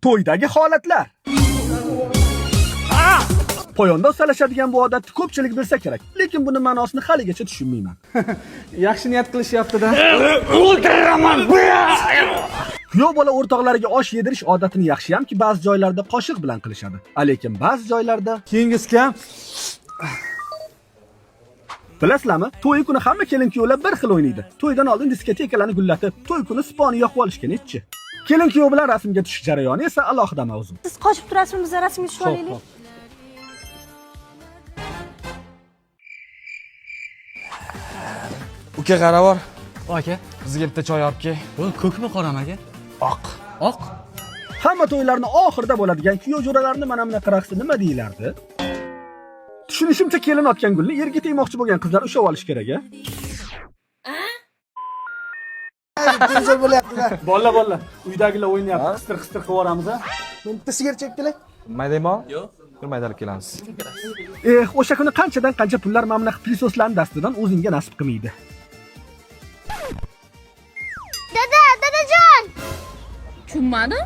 To'ydagi holatlar. Poyonda ustalashadigan bu odatni ko'pchilik bilsa kerak, lekin buni ma'nosini haligacha tushunmayman. Yaxshi niyat qilishyapti-da. O'ldiraman. Kuyov bola o'rtoqlariga osh yedirish odatini yaxshiyamki ba'zi joylarda qoshiq bilan qilishadi. Lekin ba'zi joylarda Keyingisi ham bilasizlarmi? To'y kuni hamma kelin-kuyovlar bir xil o'ynaydi. To'ydan oldin diskotekalarni gullatib, to'y kuni sponi yoqib olishga netchi. Kelin-kuyov bilan rasmga tushish jarayoni esa alohida mavzu. Siz qochib turasizmi, biz rasmga tushib olaylik. Uka qaravor. aka. Bizga bitta choy olib kel. Bu ko'kmi qorami aka? Oq. Oq. Hamma to'ylarni oxirida bo'ladigan kuyov jo'ralarni mana bunaqa raqsni nima deylardi? Tushunishimcha kelin otgan gulni yerga tegmoqchi bo'lgan qizlar ushlab olish kerak-a? Bolla, uydagilar o'ynayapti, qistir-qistir qilib yuboramiz-a? Bitta sigaret chekib kelay. Maydaymi? Yo'q. Bir maydalab kelamiz. O'sha kuni qanchadan qancha pullar mana bunaqa prisoslarning dastidan o'zingga nasib qilmaydi. Dadajon. Tushunmadim.